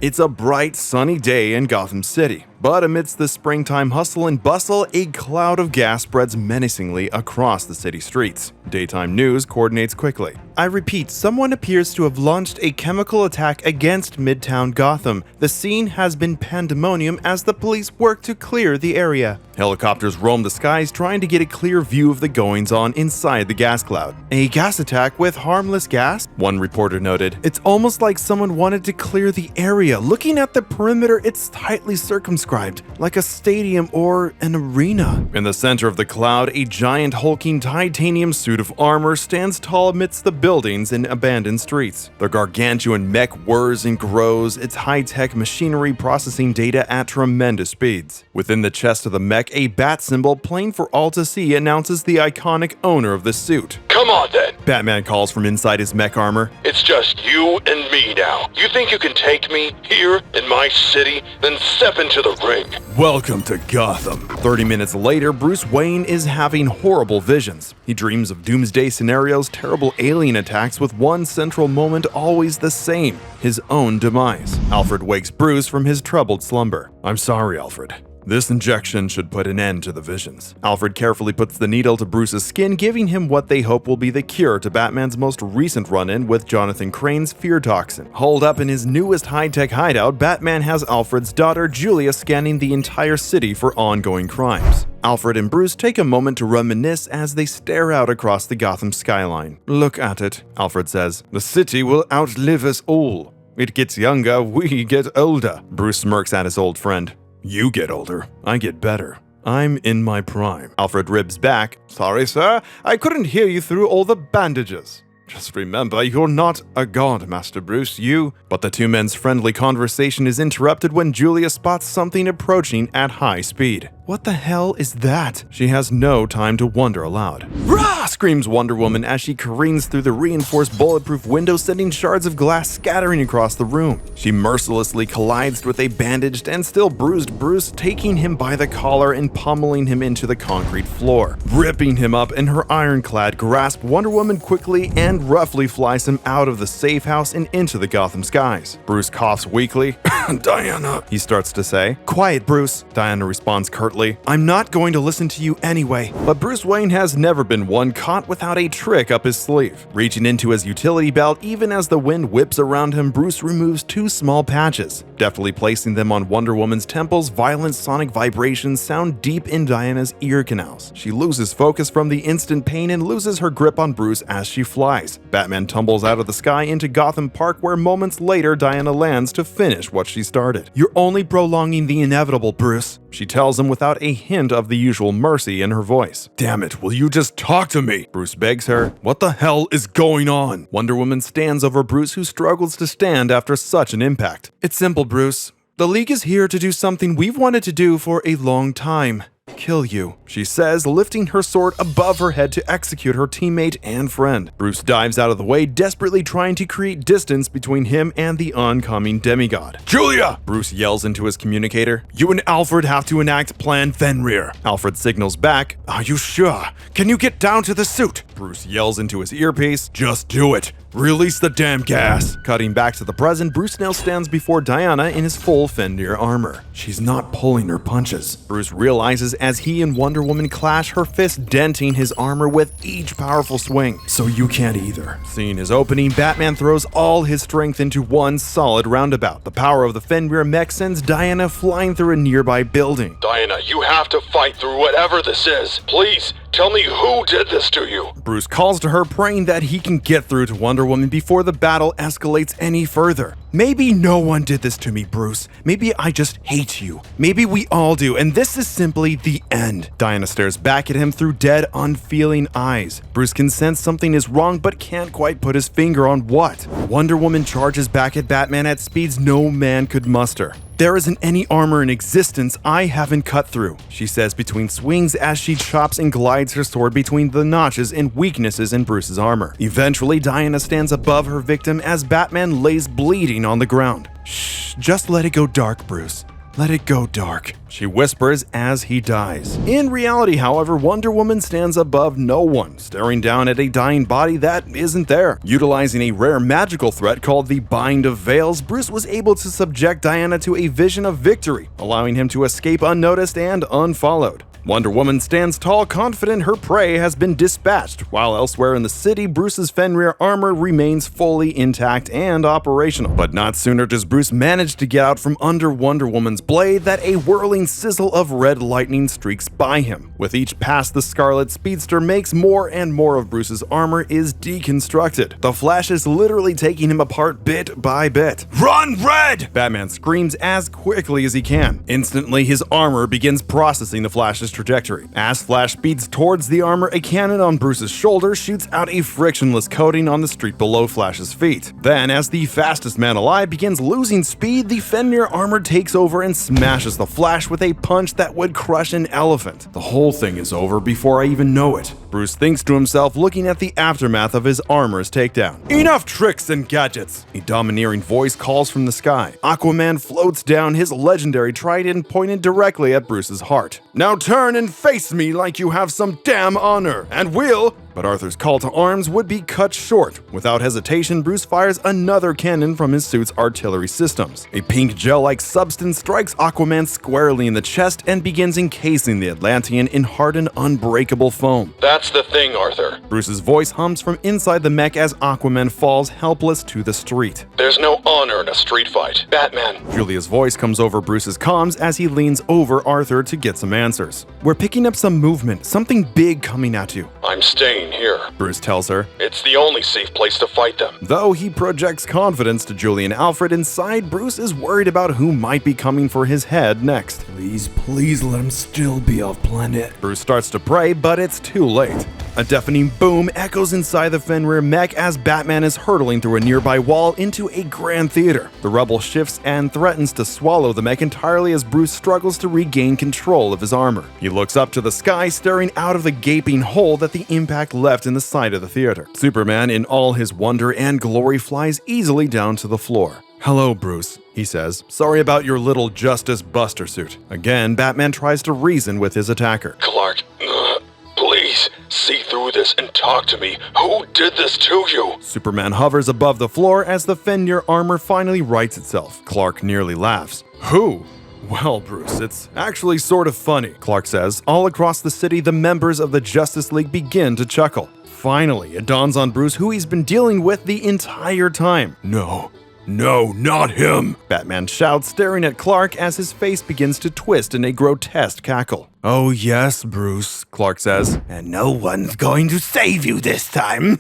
It's a bright, sunny day in Gotham City, but amidst the springtime hustle and bustle, a cloud of gas spreads menacingly across the city streets. Daytime news coordinates quickly. I repeat, someone appears to have launched a chemical attack against Midtown Gotham. The scene has been pandemonium as the police work to clear the area. Helicopters roam the skies trying to get a clear view of the goings-on inside the gas cloud. A gas attack with harmless gas? One reporter noted. It's almost like someone wanted to clear the area. Looking at the perimeter, it's tightly circumscribed, like a stadium or an arena. In the center of the cloud, a giant hulking titanium suit of armor stands tall amidst the buildings and abandoned streets. The gargantuan mech whirs and grows, its high-tech machinery processing data at tremendous speeds. Within the chest of the mech, a bat symbol, plain for all to see, announces the iconic owner of the suit. Come on then, Batman calls from inside his mech armor. it's just you and me now. You think you can take me here in my city? Then step into the ring. Welcome to Gotham. 30 minutes later, Bruce Wayne is having horrible visions. He dreams of doomsday scenarios, terrible alien attacks, with one central moment always the same: his own demise. Alfred wakes Bruce from his troubled slumber. I'm sorry, Alfred. This injection should put an end to the visions. Alfred carefully puts the needle to Bruce's skin, giving him what they hope will be the cure to Batman's most recent run-in with Jonathan Crane's fear toxin. Holed up in his newest high-tech hideout, Batman has Alfred's daughter Julia scanning the entire city for ongoing crimes. Alfred and Bruce take a moment to reminisce as they stare out across the Gotham skyline. Look at it, Alfred says. The city will outlive us all. It gets younger, we get older. Bruce smirks at his old friend. You get older, I get better. I'm in my prime. Alfred ribs back. Sorry, sir, I couldn't hear you through all the bandages. Just remember, you're not a god, Master Bruce, But the two men's friendly conversation is interrupted when Julia spots something approaching at high speed. What the hell is that? She has no time to wonder aloud. Rah! Screams Wonder Woman as she careens through the reinforced bulletproof window, sending shards of glass scattering across the room. She mercilessly collides with a bandaged and still bruised Bruce, taking him by the collar and pummeling him into the concrete floor. Ripping him up in her ironclad grasp, Wonder Woman quickly and roughly flies him out of the safe house and into the Gotham skies. Bruce coughs weakly. Diana, he starts to say. Quiet, Bruce, Diana responds curtly. I'm not going to listen to you anyway. But Bruce Wayne has never been one caught without a trick up his sleeve. Reaching into his utility belt, even as the wind whips around him, Bruce removes two small patches. Deftly placing them on Wonder Woman's temples, violent sonic vibrations sound deep in Diana's ear canals. She loses focus from the instant pain and loses her grip on Bruce as she flies. Batman tumbles out of the sky into Gotham Park, where moments later Diana lands to finish what she started. You're only prolonging the inevitable, Bruce, she tells him without a hint of the usual mercy in her voice. Damn it, will you just talk to me? Bruce begs her. What the hell is going on? Wonder Woman stands over Bruce, who struggles to stand after such an impact. It's simple, Bruce. The League is here to do something we've wanted to do for a long time. Kill you, she says, lifting her sword above her head to execute her teammate and friend. Bruce dives out of the way, desperately trying to create distance between him and the oncoming demigod. Julia! Bruce yells into his communicator. You and Alfred have to enact Plan Fenrir. Alfred signals back. Are you sure? Can you get down to the suit? Bruce yells into his earpiece. Just do it. Release the damn gas. Cutting back to the present, Bruce now stands before Diana in his full Fenrir armor. She's not pulling her punches. Bruce realizes as he and Wonder Woman clash, her fist denting his armor with each powerful swing. So you can't either. Seeing his opening, Batman throws all his strength into one solid roundabout. The power of the Fenrir mech sends Diana flying through a nearby building. Diana, you have to fight through whatever this is. Please, tell me who did this to you. Bruce calls to her, praying that he can get through to Wonder Woman before the battle escalates any further. Maybe no one did this to me, Bruce. Maybe I just hate you. Maybe we all do, and this is simply the end. Diana stares back at him through dead, unfeeling eyes. Bruce can sense something is wrong, but can't quite put his finger on what. Wonder Woman charges back at Batman at speeds no man could muster. There isn't any armor in existence I haven't cut through, she says between swings as she chops and glides her sword between the notches and weaknesses in Bruce's armor. Eventually, Diana stands above her victim as Batman lays bleeding on the ground. Shh, just let it go dark, Bruce. Let it go dark, she whispers as he dies. In reality, however, Wonder Woman stands above no one, staring down at a dying body that isn't there. Utilizing a rare magical threat called the Bind of Veils, Bruce was able to subject Diana to a vision of victory, allowing him to escape unnoticed and unfollowed. Wonder Woman stands tall, confident her prey has been dispatched, while elsewhere in the city, Bruce's Fenrir armor remains fully intact and operational. But not sooner does Bruce manage to get out from under Wonder Woman's blade that a whirling sizzle of red lightning streaks by him. With each pass, the Scarlet Speedster makes more and more of Bruce's armor is deconstructed. The Flash is literally taking him apart bit by bit. "Run, Red!" Batman screams as quickly as he can. Instantly, his armor begins processing the Flash's trajectory. As Flash speeds towards the armor, a cannon on Bruce's shoulder shoots out a frictionless coating on the street below Flash's feet. Then, as the fastest man alive begins losing speed, the Fenrir armor takes over and smashes the Flash with a punch that would crush an elephant. The whole thing is over before I even know it, Bruce thinks to himself, looking at the aftermath of his armor's takedown. Enough tricks and gadgets! A domineering voice calls from the sky. Aquaman floats down, his legendary trident pointed directly at Bruce's heart. Now turn and face me like you have some damn honor, and we'll... But Arthur's call to arms would be cut short. Without hesitation, Bruce fires another cannon from his suit's artillery systems. A pink gel-like substance strikes Aquaman squarely in the chest and begins encasing the Atlantean in hardened, unbreakable foam. That's the thing, Arthur. Bruce's voice hums from inside the mech as Aquaman falls helpless to the street. There's no honor in a street fight. Batman. Julia's voice comes over Bruce's comms as he leans over Arthur to get some answers. We're picking up some movement, something big coming at you. I'm staying here, Bruce tells her. It's the only safe place to fight them. Though he projects confidence to Julie and Alfred, inside Bruce is worried about who might be coming for his head next. Please let him still be off planet. Bruce starts to pray, but it's too late. A deafening boom echoes inside the Fenrir mech as Batman is hurtling through a nearby wall into a grand theater. The rubble shifts and threatens to swallow the mech entirely as Bruce struggles to regain control of his armor. He looks up to the sky, staring out of the gaping hole that the impact left in the side of the theater. Superman, in all his wonder and glory, flies easily down to the floor. Hello, Bruce, he says. Sorry about your little Justice Buster suit. Again, Batman tries to reason with his attacker. Clark, please, see through this and talk to me. Who did this to you? Superman hovers above the floor as the Fenrir armor finally rights itself. Clark nearly laughs. Who? Well, Bruce, it's actually sort of funny, Clark says. All across the city, the members of the Justice League begin to chuckle. Finally, it dawns on Bruce who he's been dealing with the entire time. No, not him, Batman shouts, staring at Clark as his face begins to twist in a grotesque cackle. Oh yes, Bruce, Clark says. And no one's going to save you this time.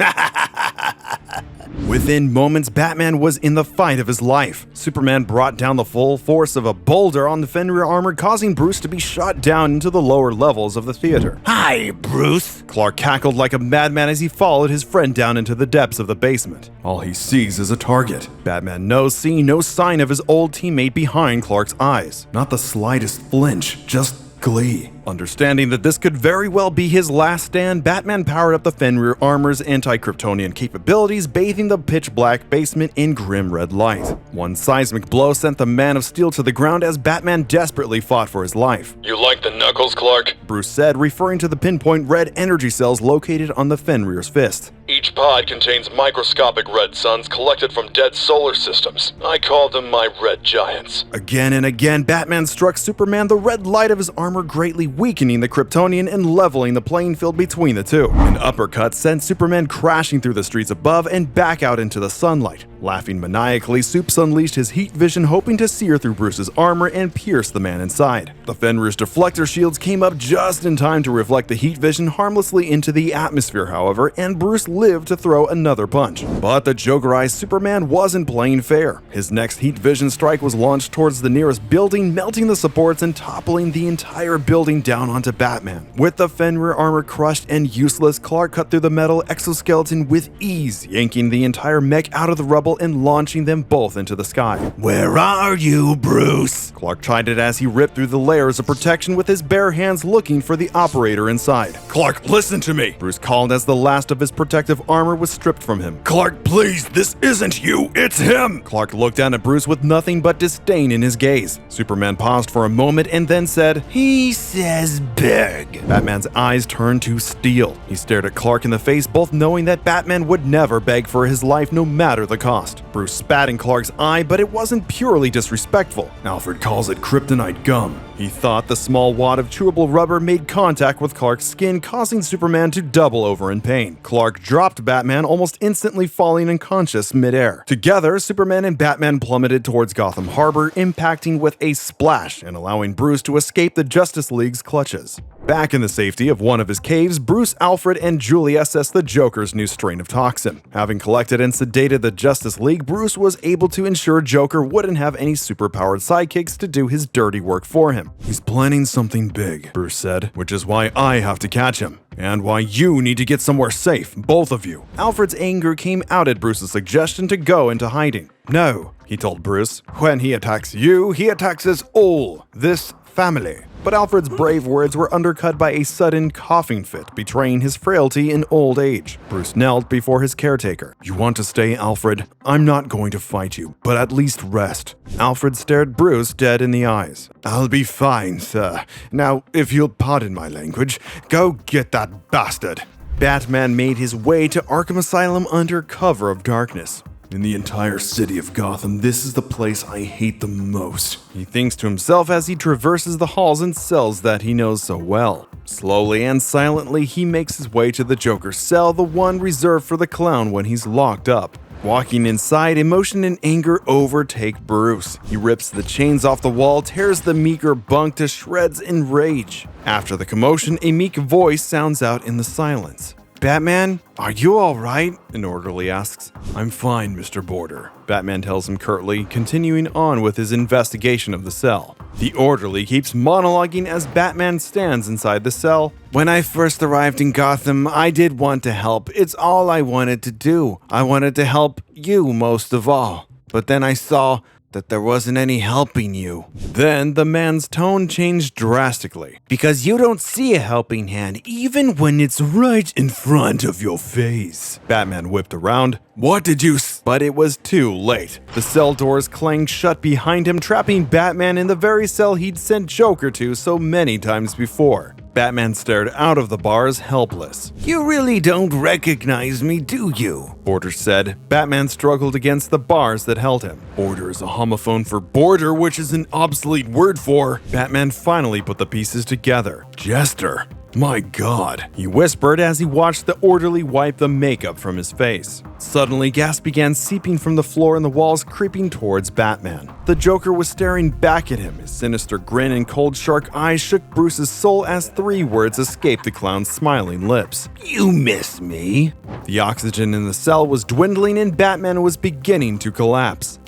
Within moments, Batman was in the fight of his life. Superman brought down the full force of a boulder on the Fenrir armor, causing Bruce to be shot down into the lower levels of the theater. Hi, Bruce! Clark cackled like a madman as he followed his friend down into the depths of the basement. All he sees is a target. Batman knows, seeing no sign of his old teammate behind Clark's eyes. Not the slightest flinch, just glee. Understanding that this could very well be his last stand, Batman powered up the Fenrir armor's anti-Kryptonian capabilities, bathing the pitch-black basement in grim red light. One seismic blow sent the Man of Steel to the ground as Batman desperately fought for his life. You like the knuckles, Clark? Bruce said, referring to the pinpoint red energy cells located on the Fenrir's fist. Each pod contains microscopic red suns collected from dead solar systems. I call them my red giants. Again and again, Batman struck Superman, the red light of his armor greatly weakening the Kryptonian and leveling the playing field between the two. An uppercut sent Superman crashing through the streets above and back out into the sunlight. Laughing maniacally, Supes unleashed his heat vision, hoping to sear through Bruce's armor and pierce the man inside. The Fenrir's deflector shields came up just in time to reflect the heat vision harmlessly into the atmosphere, however, and Bruce lived to throw another punch. But the Joker-eyed Superman wasn't playing fair. His next heat vision strike was launched towards the nearest building, melting the supports and toppling the entire building down onto Batman. With the Fenrir armor crushed and useless, Clark cut through the metal exoskeleton with ease, yanking the entire mech out of the rubble rifle and launching them both into the sky. Where are you, Bruce? Clark chided as he ripped through the layers of protection with his bare hands looking for the operator inside. Clark, listen to me. Bruce called as the last of his protective armor was stripped from him. Clark, please, this isn't you, it's him. Clark looked down at Bruce with nothing but disdain in his gaze. Superman paused for a moment and then said, He says beg. Batman's eyes turned to steel. He stared at Clark in the face, both knowing that Batman would never beg for his life no matter the cost. Bruce spat in Clark's eye, but it wasn't purely disrespectful. Alfred calls it kryptonite gum. He thought the small wad of chewable rubber made contact with Clark's skin, causing Superman to double over in pain. Clark dropped Batman, almost instantly falling unconscious midair. Together, Superman and Batman plummeted towards Gotham Harbor, impacting with a splash and allowing Bruce to escape the Justice League's clutches. Back in the safety of one of his caves, Bruce, Alfred, and Julie assessed the Joker's new strain of toxin. Having collected and sedated the Justice League, Bruce was able to ensure Joker wouldn't have any superpowered sidekicks to do his dirty work for him. He's planning something big, Bruce said, which is why I have to catch him. And why you need to get somewhere safe, both of you. Alfred's anger came out at Bruce's suggestion to go into hiding. No, he told Bruce. When he attacks you, he attacks us all, this family. But Alfred's brave words were undercut by a sudden coughing fit, betraying his frailty in old age. Bruce knelt before his caretaker. You want to stay, Alfred? I'm not going to fight you, but at least rest. Alfred stared Bruce dead in the eyes. I'll be fine, sir. Now, if you'll pardon my language, go get that bastard. Batman made his way to Arkham Asylum under cover of darkness. In the entire city of Gotham, this is the place I hate the most. He thinks to himself as he traverses the halls and cells that he knows so well. Slowly and silently, he makes his way to the Joker's cell, the one reserved for the clown when he's locked up. Walking inside, emotion and anger overtake Bruce. He rips the chains off the wall, tears the meager bunk to shreds in rage. After the commotion, a meek voice sounds out in the silence. Batman, are you all right? An orderly asks. I'm fine, Mr. Border. Batman tells him curtly, continuing on with his investigation of the cell. The orderly keeps monologuing as Batman stands inside the cell. When I first arrived in Gotham, I did want to help. It's all I wanted to do. I wanted to help you most of all. But then I saw that there wasn't any helping you. Then the man's tone changed drastically. Because you don't see a helping hand, even when it's right in front of your face. Batman whipped around. What did you But it was too late. The cell doors clanged shut behind him, trapping Batman in the very cell he'd sent Joker to so many times before. Batman stared out of the bars, helpless. You really don't recognize me, do you? Border said. Batman struggled against the bars that held him. Border is a homophone for border, which is an obsolete word for... Batman finally put the pieces together. Jester. My God, he whispered as he watched the orderly wipe the makeup from his face. Suddenly, gas began seeping from the floor and the walls, creeping towards Batman. The Joker was staring back at him. His sinister grin and cold shark eyes shook Bruce's soul as 3 words escaped the clown's smiling lips. You miss me? The oxygen in the cell was dwindling and Batman was beginning to collapse.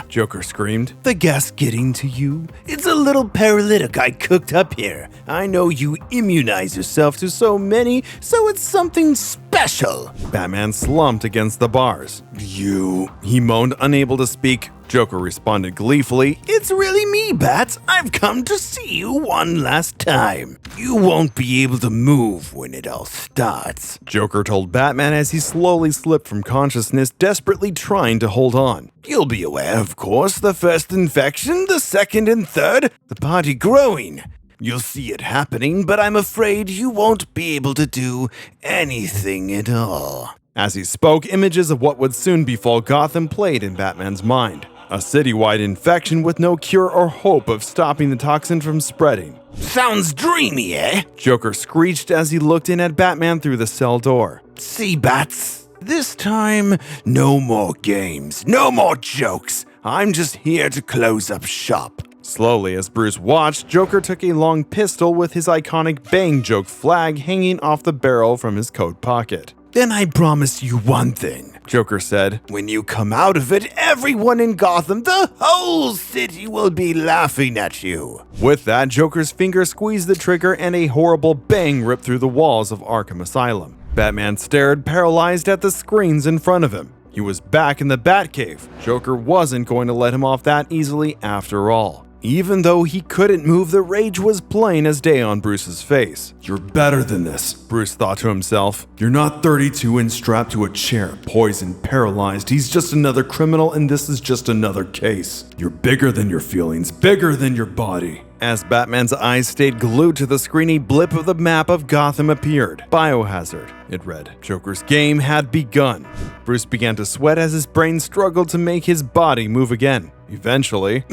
Joker screamed. The gas getting to you? It's a little paralytic I cooked up here. I know you immunize yourself to so many, so it's something special. Batman slumped against the bars. He moaned, unable to speak. Joker responded gleefully, It's really me, Bats. I've come to see you one last time. You won't be able to move when it all starts, Joker told Batman as he slowly slipped from consciousness, desperately trying to hold on. You'll be aware, of course, the first infection, the second and third, the party growing. You'll see it happening, but I'm afraid you won't be able to do anything at all. As he spoke, images of what would soon befall Gotham played in Batman's mind. A citywide infection with no cure or hope of stopping the toxin from spreading. Sounds dreamy, eh? Joker screeched as he looked in at Batman through the cell door. See, Bats, this time, no more games, no more jokes. I'm just here to close up shop. Slowly, as Bruce watched, Joker took a long pistol with his iconic Bang Joke flag hanging off the barrel from his coat pocket. Then I promise you one thing, Joker said. When you come out of it, everyone in Gotham, the whole city will be laughing at you. With that, Joker's finger squeezed the trigger and a horrible bang ripped through the walls of Arkham Asylum. Batman stared, paralyzed at the screens in front of him. He was back in the Batcave. Joker wasn't going to let him off that easily after all. Even though he couldn't move, the rage was plain as day on Bruce's face. You're better than this, Bruce thought to himself. You're not 32 and strapped to a chair, poisoned, paralyzed. He's just another criminal and this is just another case. You're bigger than your feelings, bigger than your body. As Batman's eyes stayed glued to the screen, a blip of the map of Gotham appeared. Biohazard, it read. Joker's game had begun. Bruce began to sweat as his brain struggled to make his body move again. Eventually,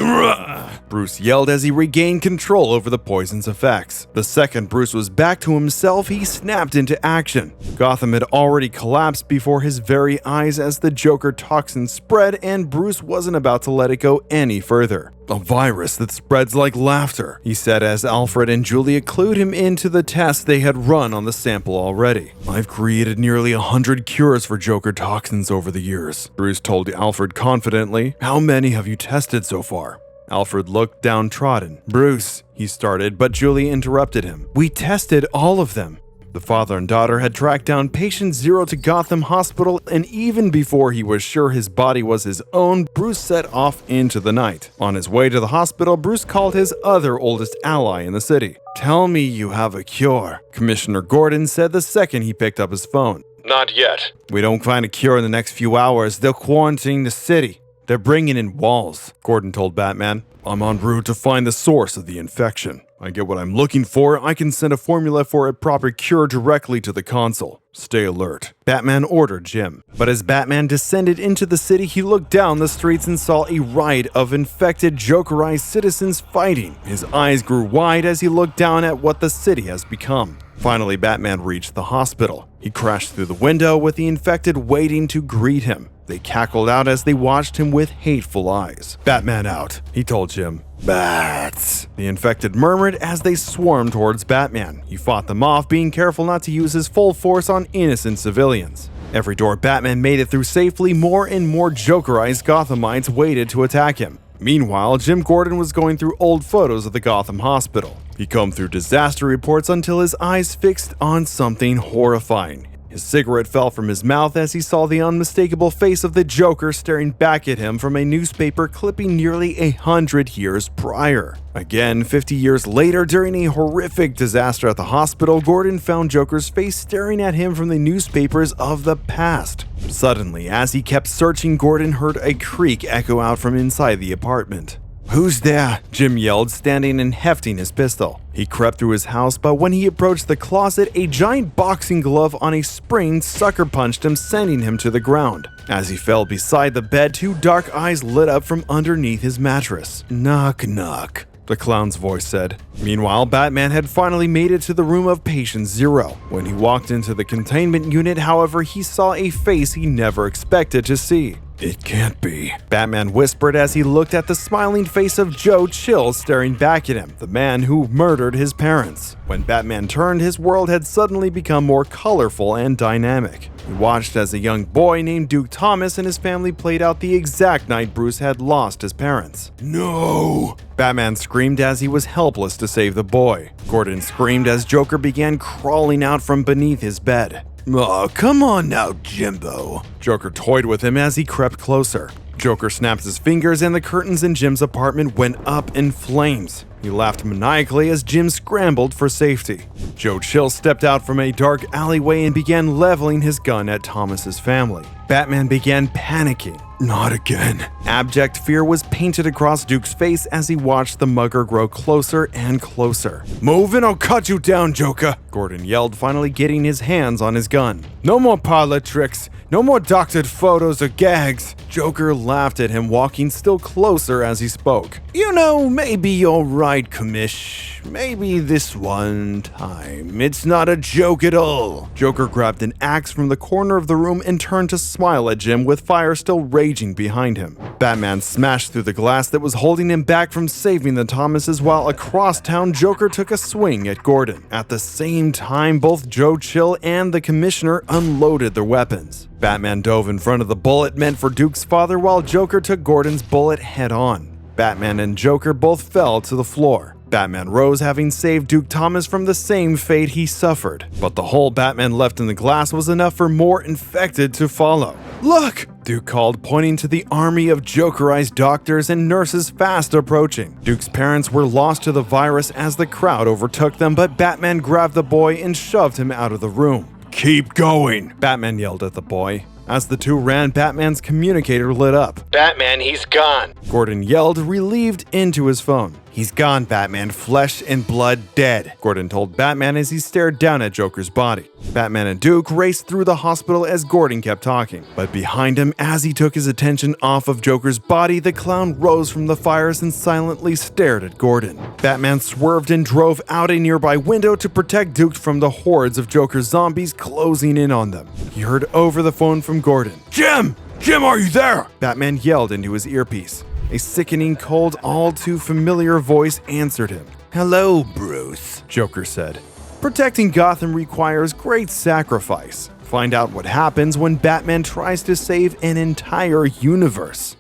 Bruce yelled as he regained control over the poison's effects. The second Bruce was back to himself, he snapped into action. Gotham had already collapsed before his very eyes as the Joker toxin spread, and Bruce wasn't about to let it go any further. A virus that spreads like laughter, he said as Alfred and Julia clued him into the tests they had run on the sample already. I've created nearly 100 cures for Joker toxins over the years, Bruce told Alfred confidently. How many have you tested so far? Alfred looked downtrodden. Bruce, he started, but Julia interrupted him. We tested all of them. The father and daughter had tracked down patient Zero to Gotham Hospital, and even before he was sure his body was his own, Bruce set off into the night. On his way to the hospital, Bruce called his other oldest ally in the city. Tell me you have a cure, Commissioner Gordon said the second he picked up his phone. Not yet. We don't find a cure in the next few hours, they'll quarantine the city. They're bringing in walls, Gordon told Batman. I'm en route to find the source of the infection. I get what I'm looking for, I can send a formula for a proper cure directly to the console. Stay alert, Batman ordered Jim. But as Batman descended into the city, he looked down the streets and saw a riot of infected, Jokerized citizens fighting. His eyes grew wide as he looked down at what the city has become. Finally, Batman reached the hospital. He crashed through the window with the infected waiting to greet him. They cackled out as they watched him with hateful eyes. Batman out, he told Jim. Bats, the infected murmured as they swarmed towards Batman. He fought them off, being careful not to use his full force on innocent civilians. Every door Batman made it through safely, more and more Jokerized Gothamites waited to attack him. Meanwhile, Jim Gordon was going through old photos of the Gotham Hospital. He combed through disaster reports until his eyes fixed on something horrifying. His cigarette fell from his mouth as he saw the unmistakable face of the Joker staring back at him from a newspaper clipping nearly 100 years prior. Again, 50 years later, during a horrific disaster at the hospital, Gordon found Joker's face staring at him from the newspapers of the past. Suddenly, as he kept searching, Gordon heard a creak echo out from inside the apartment. Who's there? Jim yelled, standing and hefting his pistol. He crept through his house, but when he approached the closet, a giant boxing glove on a spring sucker punched him, sending him to the ground. As he fell beside the bed, two dark eyes lit up from underneath his mattress. Knock, knock, the clown's voice said. Meanwhile, Batman had finally made it to the room of patient Zero. When he walked into the containment unit, however, he saw a face he never expected to see. It can't be, Batman whispered as he looked at the smiling face of Joe Chill staring back at him, the man who murdered his parents. When Batman turned, his world had suddenly become more colorful and dynamic. He watched as a young boy named Duke Thomas and his family played out the exact night Bruce had lost his parents. No! Batman screamed as he was helpless to save the boy. Gordon screamed as Joker began crawling out from beneath his bed. Oh, come on now, Jimbo. Joker toyed with him as he crept closer. Joker snapped his fingers and the curtains in Jim's apartment went up in flames. He laughed maniacally as Jim scrambled for safety. Joe Chill stepped out from a dark alleyway and began leveling his gun at Thomas's family. Batman began panicking. Not again. Abject fear was painted across Duke's face as he watched the mugger grow closer and closer. Move and I'll cut you down, Joker, Gordon yelled, finally getting his hands on his gun. No more parlor tricks. No more doctored photos or gags. Joker laughed at him, walking still closer as he spoke. You know, maybe you're right, Commish. Maybe this one time. It's not a joke at all. Joker grabbed an axe from the corner of the room and turned to smile at Jim with fire still raging behind him. Batman smashed through the glass that was holding him back from saving the Thomases while across town Joker took a swing at Gordon. At the same time, both Joe Chill and the Commissioner unloaded their weapons. Batman dove in front of the bullet meant for Duke's father while Joker took Gordon's bullet head on. Batman and Joker both fell to the floor. Batman rose, having saved Duke Thomas from the same fate he suffered. But the hole Batman left in the glass was enough for more infected to follow. Look! Duke called, pointing to the army of Jokerized doctors and nurses fast approaching. Duke's parents were lost to the virus as the crowd overtook them, but Batman grabbed the boy and shoved him out of the room. Keep going! Batman yelled at the boy. As the two ran, Batman's communicator lit up. Batman, he's gone. Gordon yelled, relieved, into his phone. He's gone, Batman, flesh and blood dead, Gordon told Batman as he stared down at Joker's body. Batman and Duke raced through the hospital as Gordon kept talking. But behind him, as he took his attention off of Joker's body, the clown rose from the fires and silently stared at Gordon. Batman swerved and drove out a nearby window to protect Duke from the hordes of Joker's zombies closing in on them. He heard over the phone from Gordon. Jim! Jim, are you there? Batman yelled into his earpiece. A sickening, cold, all too familiar voice answered him. Hello, Bruce, Joker said. Protecting Gotham requires great sacrifice. Find out what happens when Batman tries to save an entire universe.